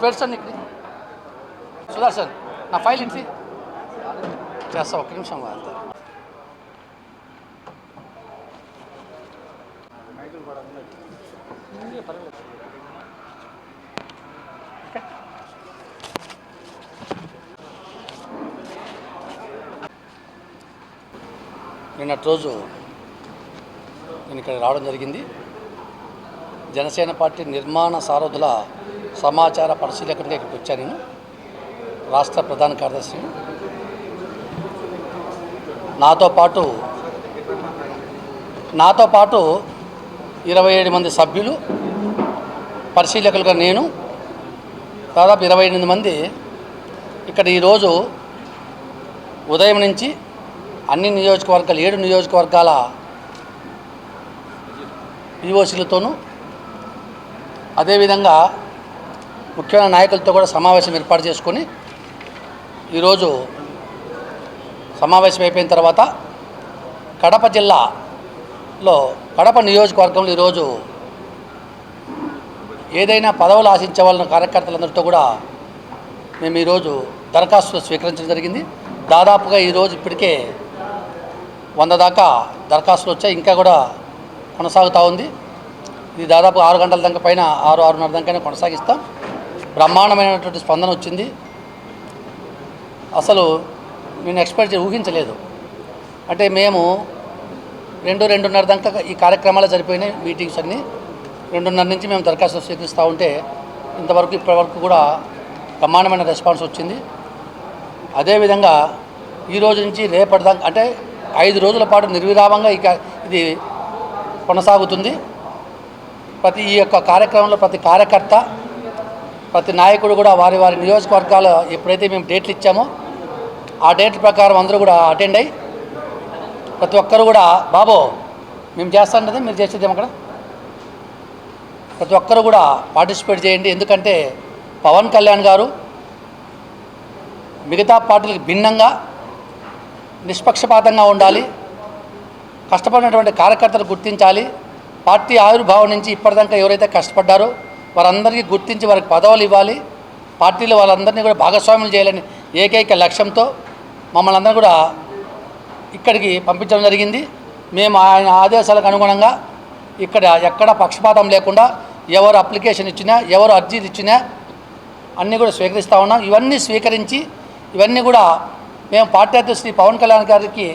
స్పెట్స్ అండి ఇక్కడ సుదర్శన్ నా ఫైల్ ఇంటి చేస్తా ఒక్క నిమిషం వాళ్తా నిన్నటి రోజు నేను ఇక్కడ రావడం జరిగింది. జనసేన పార్టీ నిర్మాణ సారథుల సమాచార పరిశీలకుడిగా ఇక్కడికి వచ్చాను. నేను రాష్ట్ర ప్రధాన కార్యదర్శిని. నాతో పాటు 27 మంది సభ్యులు, పరిశీలకులుగా నేను, దాదాపు 28 మంది ఇక్కడ ఈరోజు ఉదయం నుంచి అన్ని నియోజకవర్గాలు 7 నియోజకవర్గాల ఈఓసీలతోనూ అదేవిధంగా ముఖ్యమైన నాయకులతో కూడా సమావేశం ఏర్పాటు చేసుకొని ఈరోజు సమావేశం అయిపోయిన తర్వాత కడప జిల్లాలో కడప నియోజకవర్గంలో ఈరోజు ఏదైనా పదవులు ఆశించే వాళ్ళ కార్యకర్తలందరితో కూడా మేము ఈరోజు దరఖాస్తులు స్వీకరించడం జరిగింది. దాదాపుగా ఈరోజు ఇప్పటికే 100 దాకా దరఖాస్తులు వచ్చాయి. ఇంకా కూడా కొనసాగుతూ ఉంది. ఇది దాదాపు 6 గంటల దాకా పైన 6-6:30 దాకా కొనసాగిస్తాం. బ్రహ్మాండమైనటువంటి స్పందన వచ్చింది. అసలు నేను ఊహించలేదు. అంటే మేము 2-2:30 దాకా ఈ కార్యక్రమాలు జరిపోయినాయి. మీటింగ్స్ అన్నీ 2:30 నుంచి మేము దరఖాస్తులు స్వీకరిస్తూ ఉంటే ఇప్పటివరకు కూడా బ్రహ్మాండమైన రెస్పాన్స్ వచ్చింది. అదేవిధంగా ఈరోజు నుంచి రేపటిదాకా అంటే 5 రోజుల పాటు నిర్విరామంగా ఇది కొనసాగుతుంది. ఈ యొక్క కార్యక్రమంలో ప్రతి కార్యకర్త, ప్రతి నాయకుడు కూడా వారి నియోజకవర్గాలు ఎప్పుడైతే మేము డేట్లు ఇచ్చామో ఆ డేట్ల ప్రకారం అందరూ కూడా అటెండ్ అయ్యి ప్రతి ఒక్కరు కూడా బాబో మేము చేస్తాంటే మీరు చేసేదేమో అక్కడ ప్రతి ఒక్కరు కూడా పార్టిసిపేట్ చేయండి. ఎందుకంటే పవన్ కళ్యాణ్ గారు మిగతా పార్టీలకు భిన్నంగా నిష్పక్షపాతంగా ఉండాలి. కష్టపడినటువంటి కార్యకర్తలు గుర్తించాలి. పార్టీ ఆవిర్భావం నుంచి ఇప్పటిదాకా ఎవరైతే కష్టపడ్డారో వారందరికీ గుర్తించి వారికి పదవులు ఇవ్వాలి. పార్టీలో వాళ్ళందరినీ కూడా భాగస్వాములు చేయాలని ఏకైక లక్ష్యంతో మమ్మల్ని అందరూ కూడా ఇక్కడికి పంపించడం జరిగింది. మేము ఆయన ఆదేశాలకు అనుగుణంగా ఇక్కడ ఎక్కడ పక్షపాతం లేకుండా ఎవరు అప్లికేషన్ ఇచ్చినా, ఎవరు అర్జీలు ఇచ్చినా అన్నీ కూడా స్వీకరిస్తూ ఉన్నాం. ఇవన్నీ స్వీకరించి ఇవన్నీ కూడా మేము పార్టీ అధ్యక్షుడు శ్రీ పవన్ కళ్యాణ్ గారికి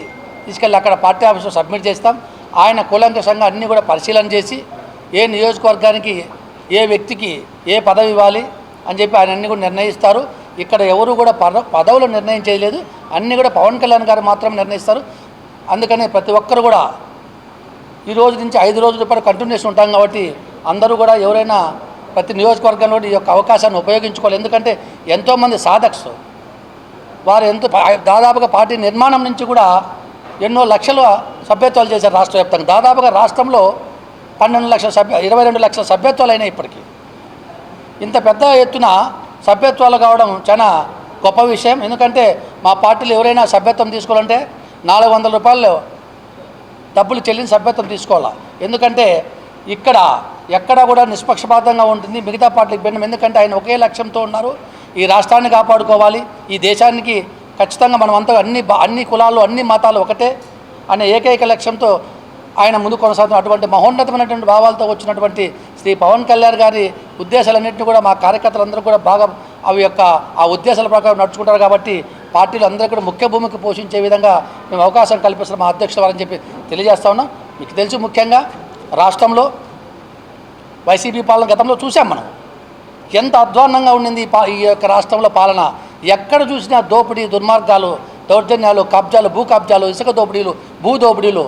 తీసుకెళ్ళి అక్కడ పార్టీ ఆఫీస్లో సబ్మిట్ చేస్తాం. ఆయన కూలంకషంగా అన్నీ కూడా పరిశీలన చేసి ఏ నియోజకవర్గానికి ఏ వ్యక్తికి ఏ పదవి ఇవ్వాలి అని చెప్పి ఆయన అన్నీ కూడా నిర్ణయిస్తారు. ఇక్కడ ఎవరు కూడా పదవులు నిర్ణయం చేయలేదు. అన్నీ కూడా పవన్ కళ్యాణ్ గారు మాత్రం నిర్ణయిస్తారు. అందుకని ప్రతి ఒక్కరు కూడా ఈ రోజు నుంచి 5 రోజుల పాటు కంటిన్యూస్ ఉంటాం కాబట్టి అందరూ కూడా ఎవరైనా ప్రతి నియోజకవర్గంలో ఈ యొక్క అవకాశాన్ని ఉపయోగించుకోవాలి. ఎందుకంటే ఎంతోమంది సాధక్స్ వారు దాదాపుగా పార్టీ నిర్మాణం నుంచి కూడా ఎన్నో లక్షల సభ్యత్వాలు చేశారు రాష్ట్ర వ్యాప్తంగా. దాదాపుగా రాష్ట్రంలో 22 లక్షల సభ్యత్వాలు అయినాయి ఇప్పటికీ. ఇంత పెద్ద ఎత్తున సభ్యత్వాలు కావడం చాలా గొప్ప విషయం. ఎందుకంటే మా పార్టీలో ఎవరైనా సభ్యత్వం తీసుకోవాలంటే 400 రూపాయలు డబ్బులు చెల్లించి సభ్యత్వం తీసుకోవాలి. ఎందుకంటే ఎక్కడ కూడా నిష్పక్షపాతంగా ఉంటుంది. మిగతా పార్టీలకు భిన్నం. ఎందుకంటే ఆయన ఒకే లక్ష్యంతో ఉన్నారు. ఈ రాష్ట్రాన్ని కాపాడుకోవాలి, ఈ దేశానికి ఖచ్చితంగా మనమంతా అన్ని కులాలు అన్ని మతాలు ఒకటే అనే ఏకైక లక్ష్యంతో ఆయన ముందు కొనసాగుతున్న అటువంటి మహోన్నతమైనటువంటి భావాలతో వచ్చినటువంటి శ్రీ పవన్ కళ్యాణ్ గారి ఉద్దేశాలన్నింటినీ కూడా మా కార్యకర్తలందరూ కూడా బాగా ఆ ఉద్దేశాల ప్రకారం నడుచుకుంటారు. కాబట్టి పార్టీలు అందరూ కూడా ముఖ్య భూమికి పోషించే విధంగా మేము అవకాశం కల్పిస్తున్నాం మా అధ్యక్షుల వారని చెప్పి తెలియజేస్తా ఉన్నాం. మీకు తెలుసు, ముఖ్యంగా రాష్ట్రంలో వైసీపీ పాలన గతంలో చూసాం మనం. ఎంత అధ్వాన్నంగా ఉండింది ఈ యొక్క రాష్ట్రంలో పాలన. ఎక్కడ చూసినా దోపిడీ, దుర్మార్గాలు, దౌర్జన్యాలు, కబ్జాలు, భూ కబ్జాలు, ఇసుక దోపిడీలు, భూ దోపిడీలు.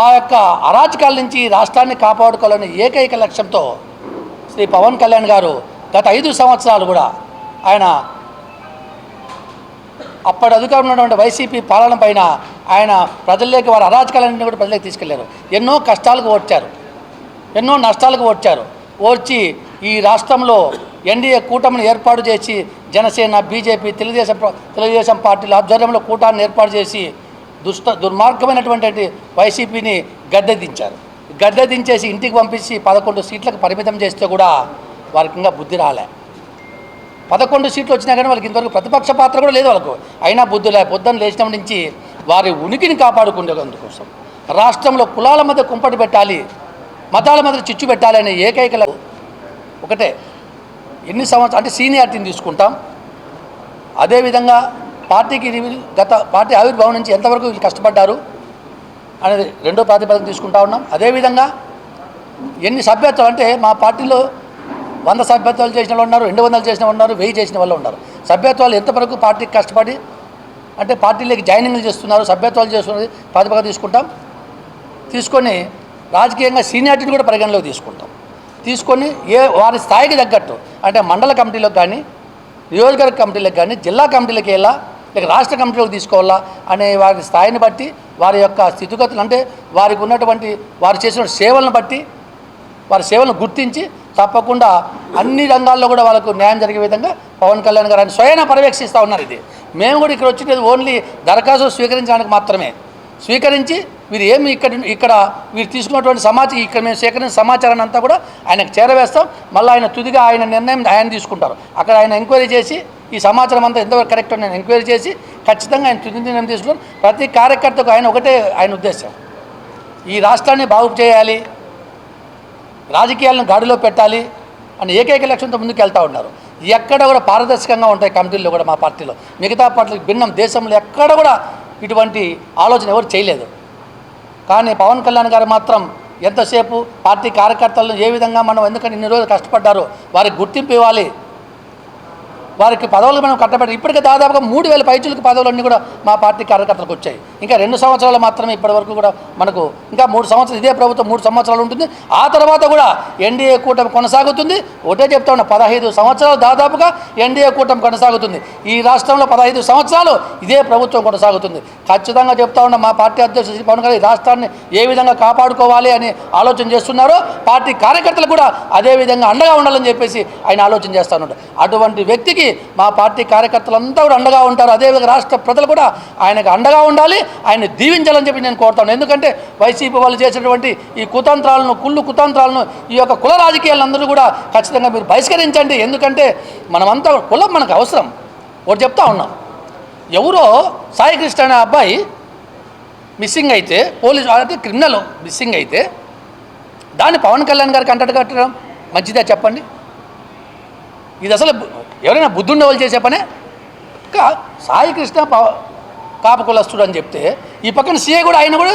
ఆ యొక్క అరాచకాల నుంచి రాష్ట్రాన్ని కాపాడుకోవాలనే ఏకైక లక్ష్యంతో శ్రీ పవన్ కళ్యాణ్ గారు గత 5 సంవత్సరాలు కూడా ఆయన అప్పటి అధికారంలో ఉన్నటువంటి వైసీపీ పాలన పైన ఆయన ప్రజల్లోకి వారి అరాచకాలన్నింటినీ కూడా ప్రజలకు తీసుకెళ్లారు. ఎన్నో కష్టాలకు ఓడ్చారు, ఎన్నో నష్టాలకు ఓడ్చారు. ఓడ్చి ఈ రాష్ట్రంలో ఎన్డీఏ కూటమిని ఏర్పాటు చేసి జనసేన, బీజేపీ, తెలుగుదేశం పార్టీల ఆధ్వర్యంలో కూటమిని ఏర్పాటు చేసి దుర్మార్గమైనటువంటి వైసీపీని గద్దె దించేసి ఇంటికి పంపించి 11 సీట్లకు పరిమితం చేస్తే కూడా వారికి ఇంకా బుద్ధి రాలే. 11 సీట్లు వచ్చినా కానీ వాళ్ళకి ఇంతవరకు ప్రతిపక్ష పాత్ర కూడా లేదు వాళ్ళకు. అయినా బుద్ధి లే. పొద్దున్న లేచినప్పటి నుంచి వారి ఉనికిని కాపాడుకునేందుకోసం రాష్ట్రంలో కులాల మధ్య కుంపటి పెట్టాలి, మతాల మధ్య చిచ్చు పెట్టాలి అనే ఏకైక ఒకటే. ఎన్ని సంవత్సరాలు అంటే సీనియారిటీని తీసుకుంటాం. అదేవిధంగా పార్టీకి పార్టీ ఆవిర్భావం నుంచి ఎంతవరకు వీళ్ళు కష్టపడ్డారు అనేది రెండో ప్రాతిపదిక తీసుకుంటా ఉన్నాం. అదేవిధంగా ఎన్ని సభ్యత్వాలు అంటే మా పార్టీలో 100 సభ్యత్వాలు చేసిన వాళ్ళు ఉన్నారు, 200 చేసిన వాళ్ళు ఉన్నారు, 1000 చేసిన వాళ్ళు ఉన్నారు. సభ్యత్వాలు ఎంతవరకు పార్టీకి కష్టపడి అంటే పార్టీలోకి జాయినింగ్లు చేస్తున్నారు, సభ్యత్వాలు చేస్తున్నది ప్రాతిపదిక తీసుకుంటాం. తీసుకొని రాజకీయంగా సీనియారిటీని కూడా పరిగణలోకి తీసుకొని వారి స్థాయికి తగ్గట్టు అంటే మండల కమిటీలకు కానీ, నియోజకవర్గ కమిటీలకు కానీ, జిల్లా కమిటీలకు వెళ్ళా లేక రాష్ట్ర కమిటీలోకి తీసుకోవాలా అనే వారి స్థాయిని బట్టి, వారి యొక్క స్థితిగతులు అంటే వారికి ఉన్నటువంటి వారు చేసిన సేవలను బట్టి, వారి సేవలను గుర్తించి తప్పకుండా అన్ని రంగాల్లో కూడా వాళ్ళకు న్యాయం జరిగే విధంగా పవన్ కళ్యాణ్ గారు ఆయన స్వయం పర్యవేక్షిస్తూ ఉన్నారు. ఇది మేము కూడా ఇక్కడ వచ్చినది ఓన్లీ దరఖాస్తు స్వీకరించడానికి మాత్రమే. స్వీకరించి వీరు ఏమి ఇక్కడ వీరు తీసుకున్నటువంటి ఇక్కడ మేము సేకరించిన సమాచారాన్ని అంతా కూడా ఆయనకు చేరవేస్తాం. మళ్ళీ ఆయన తుదిగా ఆయన నిర్ణయం ఆయన తీసుకుంటారు. అక్కడ ఆయన ఎంక్వైరీ చేసి ఈ సమాచారం అంతా ఎంతవరకు కరెక్ట్ నేను ఎంక్వైరీ చేసి ఖచ్చితంగా ఆయన తుది నిర్ణయం తీసుకున్నారు. ప్రతి కార్యకర్తకు ఒకటే ఆయన ఉద్దేశం, ఈ రాష్ట్రాన్ని బాగు చేయాలి, రాజకీయాలను గాడిలో పెట్టాలి అని ఏకైక లక్ష్యంతో ముందుకు వెళ్తూ ఉన్నారు. ఎక్కడ కూడా పారదర్శకంగా ఉంటాయి కమిటీల్లో కూడా మా పార్టీలో. మిగతా పార్టీలకు భిన్నం దేశంలో ఎక్కడ కూడా ఇటువంటి ఆలోచన ఎవరు చేయలేదు. కానీ పవన్ కళ్యాణ్ గారు మాత్రం ఎంతసేపు పార్టీ కార్యకర్తలను ఏ విధంగా మనం ఎందుకంటే ఇన్ని రోజులు కష్టపడ్డారో వారికి గుర్తింపు ఇవ్వాలి, వారికి పదవులు మనం కట్టబెట్టి ఇప్పటికే దాదాపుగా 3000 పైచులకు పదవులన్నీ కూడా మా పార్టీ కార్యకర్తలకు వచ్చాయి. ఇంకా 2 సంవత్సరాలు మాత్రమే ఇప్పటివరకు కూడా మనకు ఇంకా 3 సంవత్సరాలు ఇదే ప్రభుత్వం 3 సంవత్సరాలు ఉంటుంది. ఆ తర్వాత కూడా ఎన్డీఏ కూటమి కొనసాగుతుంది. ఒకటే చెప్తా ఉన్నా, 15 సంవత్సరాలు దాదాపుగా ఎన్డీఏ కూటమి కొనసాగుతుంది. ఈ రాష్ట్రంలో 15 సంవత్సరాలు ఇదే ప్రభుత్వం కొనసాగుతుంది. ఖచ్చితంగా చెప్తా ఉన్నా, మా పార్టీ అధ్యక్షుడు శ్రీ పవన్ కళ్యాణ్ ఈ రాష్ట్రాన్ని ఏ విధంగా కాపాడుకోవాలి అని ఆలోచన చేస్తున్నారో పార్టీ కార్యకర్తలు కూడా అదే విధంగా అండగా ఉండాలని చెప్పేసి ఆయన ఆలోచన చేస్తూ ఉన్నాడు. అటువంటి వ్యక్తికి మా పార్టీ కార్యకర్తలంతా కూడా అండగా ఉంటారు. అదేవిధంగా రాష్ట్ర ప్రజలు కూడా ఆయనకు అండగా ఉండాలి, ఆయన దీవించాలని చెప్పి నేను కోరుతాను. ఎందుకంటే వైసీపీ వాళ్ళు చేసినటువంటి ఈ కుతంత్రాలను ఈ యొక్క కుల రాజకీయాలందరూ కూడా ఖచ్చితంగా మీరు బహిష్కరించండి. ఎందుకంటే మనమంతా కులం మనకు అవసరం. ఒకటి చెప్తా ఉన్నాం, ఎవరో సాయి కృష్ణ అనే అబ్బాయి మిస్సింగ్ అయితే పోలీసు అంటే క్రిమినల్ మిస్సింగ్ అయితే దాన్ని పవన్ కళ్యాణ్ గారికి అంటట్టు కట్టడం మంచిదే చెప్పండి? ఇది అసలు ఎవరైనా బుద్ధుండే వాళ్ళు చేసే పనే. ఇంకా సాయి కృష్ణ కాపకులస్తుడు అని చెప్తే ఈ పక్కన సీఏ కూడా ఆయన కూడా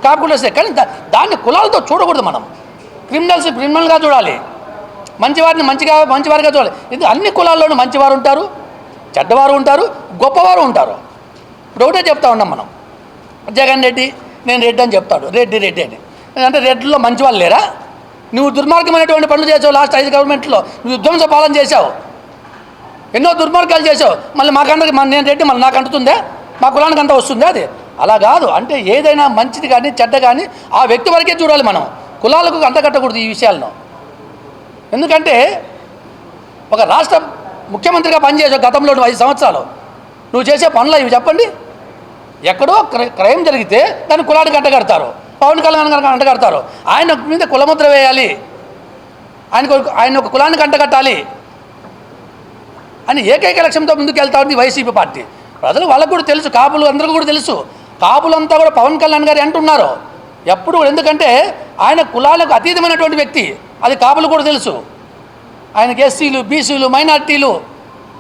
కాపకులస్తే. కానీ దాన్ని కులాలతో చూడకూడదు. మనం క్రిమినల్గా చూడాలి, మంచివారిగా చూడాలి. ఇది అన్ని కులాల్లోనూ మంచివారు ఉంటారు, చెడ్డవారు ఉంటారు, గొప్పవారు ఉంటారు. ఇప్పుడు ఒకటే చెప్తా ఉన్నాం మనం, జగన్ రెడ్డి నేను రెడ్డి అని చెప్తాడు, రెడ్డి అని. అంటే రెడ్డిలో మంచివాళ్ళు లేరా? నువ్వు దుర్మార్గమైనటువంటి పనులు చేసావు. లాస్ట్ 5 గవర్నమెంట్లో నువ్వు విధ్వంస పాలన చేసావు, ఎన్నో దుర్మార్గాలు చేసావు. మళ్ళీ నేను రెడ్డి మళ్ళీ నాకు అంటుతుందే, మా కులానికి అంతా వస్తుందే? అది అలా కాదు. అంటే ఏదైనా మంచిది కానీ చెడ్డ కానీ ఆ వ్యక్తి వరకే చూడాలి. మనం కులాలకు అంటగట్టకూడదు ఈ విషయాలను. ఎందుకంటే ఒక రాష్ట్ర ముఖ్యమంత్రిగా పనిచేసావు గతంలో 5 సంవత్సరాలు. నువ్వు చేసే పనులు ఇవి చెప్పండి. ఎక్కడో క్రైమ్ జరిగితే దాన్ని కులానికి అంటగడతారు, పవన్ కళ్యాణ్ గారికి అంటగడతారు. ఆయన మీద కులముద్ర వేయాలి, ఆయన ఒక కులానికి అంటగట్టాలి అని ఏకైక లక్ష్యంతో ముందుకు వెళ్తా ఉంది వైసీపీ పార్టీ. ప్రజలు వాళ్ళకు కూడా తెలుసు, కాపులు అందరికీ కూడా తెలుసు. కాపులంతా కూడా పవన్ కళ్యాణ్ గారు అంటున్నారు ఎప్పుడు. ఎందుకంటే ఆయన కులాలకు అతీతమైనటువంటి వ్యక్తి, అది కాపులు కూడా తెలుసు. ఆయనకి ఎస్సీలు, బీసీలు, మైనార్టీలు,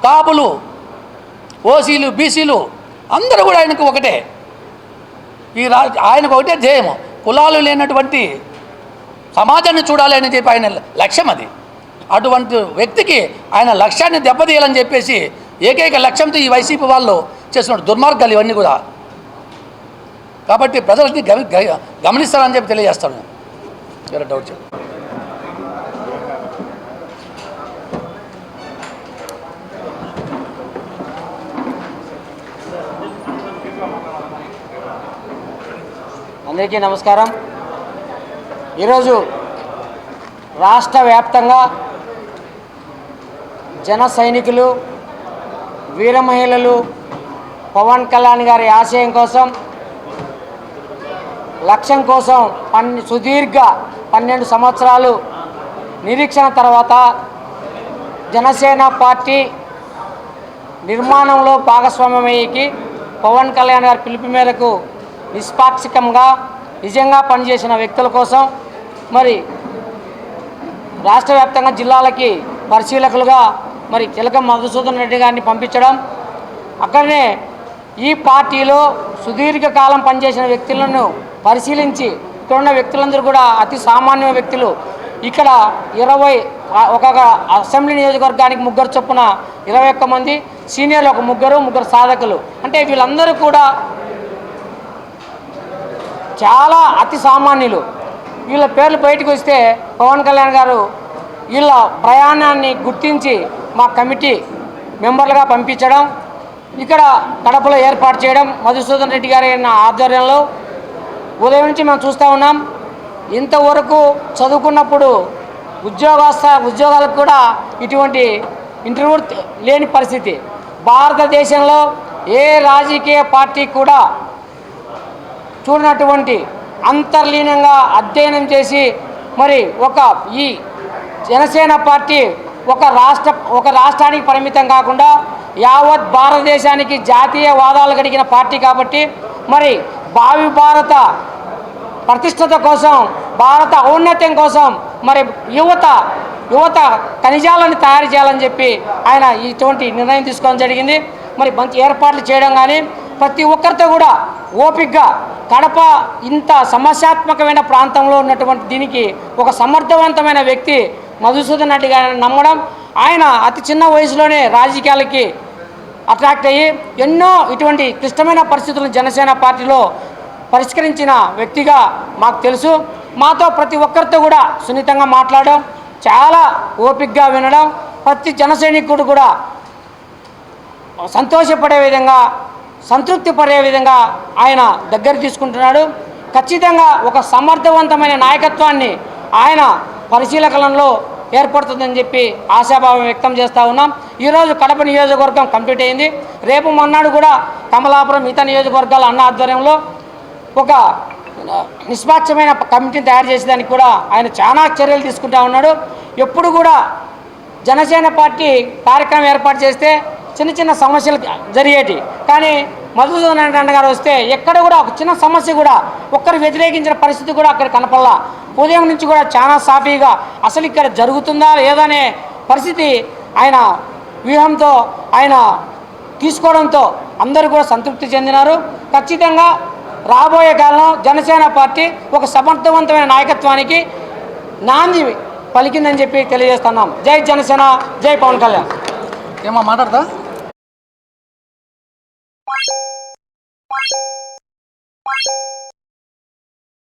కాపులు, ఓసీలు, బీసీలు అందరూ కూడా ఆయనకు ఒకటే. ఆయనకు ఒకటే ధ్యేయము, కులాలు లేనటువంటి సమాజాన్ని చూడాలి అని చెప్పి ఆయన లక్ష్యం అది. అటువంటి వ్యక్తికి ఆయన లక్ష్యాన్ని దెబ్బతీయాలని చెప్పేసి ఏకైక లక్ష్యంతో ఈ వైసీపీ వాళ్ళు చేసిన దుర్మార్గాలు ఇవన్నీ కూడా. కాబట్టి ప్రజలని గమనిస్తారని చెప్పి తెలియజేస్తాను. వేరే డౌట్ చెప్పు. అందరికీ నమస్కారం. ఈరోజు రాష్ట్ర వ్యాప్తంగా జన సైనికులు, వీర మహిళలు పవన్ కళ్యాణ్ గారి ఆశయం కోసం, లక్ష్యం కోసం సుదీర్ఘ 12 సంవత్సరాలు నిరీక్షణ తర్వాత జనసేన పార్టీ నిర్మాణంలో భాగస్వామ్యమయ్యేకి పవన్ కళ్యాణ్ గారి పిలుపు మేరకు నిష్పాక్షికంగా నిజంగా పనిచేసిన వ్యక్తుల కోసం మరి రాష్ట్ర వ్యాప్తంగా జిల్లాలకి పరిశీలకులుగా మరి చిలక మధుసూదన్ రెడ్డి గారిని పంపించడం, అక్కడనే ఈ పార్టీలో సుదీర్ఘకాలం పనిచేసిన వ్యక్తులను పరిశీలించి ఇక్కడ ఉన్న వ్యక్తులందరూ కూడా అతి సామాన్య వ్యక్తులు. ఇక్కడ ఒక అసెంబ్లీ నియోజకవర్గానికి 3 చొప్పున 21 మంది సీనియర్లు, ఒక 3 సాధకులు. అంటే వీళ్ళందరూ కూడా చాలా అతి సామాన్యులు. వీళ్ళ పేర్లు బయటకు వస్తే పవన్ కళ్యాణ్ గారు వీళ్ళ ప్రయాణాన్ని గుర్తించి మా కమిటీ మెంబర్లుగా పంపించడం, ఇక్కడ కడపలో ఏర్పాటు చేయడం మధుసూదన్ రెడ్డి గారి ఆధ్వర్యంలో ఉదయం నుంచి మేము చూస్తూ ఉన్నాం. ఇంతవరకు చదువుకున్నప్పుడు ఉద్యోగాలకు కూడా ఇటువంటి ఇంటర్వ్యూ లేని పరిస్థితి. భారతదేశంలో ఏ రాజకీయ పార్టీ కూడా చూడనటువంటి అంతర్లీనంగా అధ్యయనం చేసి మరి ఈ జనసేన పార్టీ ఒక రాష్ట్రానికి పరిమితం కాకుండా యావత్ భారతదేశానికి జాతీయవాదాలు కలిగిన పార్టీ కాబట్టి మరి భావి భారత ప్రతిష్టత కోసం, భారత ఔన్నత్యం కోసం మరి యువత ఖనిజాలను తయారు చేయాలని చెప్పి ఆయన ఇటువంటి నిర్ణయం తీసుకోవడం జరిగింది. మరి మంచి ఏర్పాట్లు చేయడం కానీ ప్రతి ఒక్కరితో కూడా ఓపికగా కడప ఇంత సమస్యాత్మకమైన ప్రాంతంలో ఉన్నటువంటి దీనికి ఒక సమర్థవంతమైన వ్యక్తి మధుసూదన్ రెడ్డి గారిని నమ్మడం, ఆయన అతి చిన్న వయసులోనే రాజకీయాలకి అట్రాక్ట్ అయ్యి ఎన్నో ఇటువంటి క్లిష్టమైన పరిస్థితులను జనసేన పార్టీలో పరిష్కరించిన వ్యక్తిగా మాకు తెలుసు. మాతో ప్రతి ఒక్కరితో కూడా సున్నితంగా మాట్లాడడం, చాలా ఓపికగా వినడం, ప్రతి జనసైనికుడు కూడా సంతోషపడే విధంగా, సంతృప్తి పడే విధంగా ఆయన దగ్గర తీసుకుంటున్నాడు. ఖచ్చితంగా ఒక సమర్థవంతమైన నాయకత్వాన్ని ఆయన పరిశీలకలలో ఏర్పడుతుందని చెప్పి ఆశాభావం వ్యక్తం చేస్తూ ఉన్నాం. ఈరోజు కడప నియోజకవర్గం కంప్లీట్ అయింది. రేపు మొన్నాడు కూడా కమలాపురం, మిగతా నియోజకవర్గాల అన్న ఆధ్వర్యంలో ఒక నిష్పాక్షమైన కమిటీని తయారు చేసేదానికి కూడా ఆయన చాలా చర్యలు తీసుకుంటూ ఉన్నాడు. ఎప్పుడు కూడా జనసేన పార్టీ కార్యక్రమం ఏర్పాటు చేస్తే చిన్న సమస్యలు జరిగేటి, కానీ మధుసూదన్ రెడ్డి గారు వస్తే ఎక్కడ కూడా ఒక చిన్న సమస్య కూడా ఒక్కరు వ్యతిరేకించిన పరిస్థితి కూడా అక్కడ కనపడలా. ఉదయం నుంచి కూడా చాలా సాఫీగా అసలు ఇక్కడ జరుగుతుందా లేదనే పరిస్థితి ఆయన వ్యూహంతో ఆయన తీసుకోవడంతో అందరూ కూడా సంతృప్తి చెందినారు. ఖచ్చితంగా రాబోయే కాలంలో జనసేన పార్టీ ఒక సమర్థవంతమైన నాయకత్వానికి నాంది పలికిందని చెప్పి తెలియజేస్తున్నాం. జై జనసేన, జై పవన్ కళ్యాణ్. ఏమో మాట్లాడతా.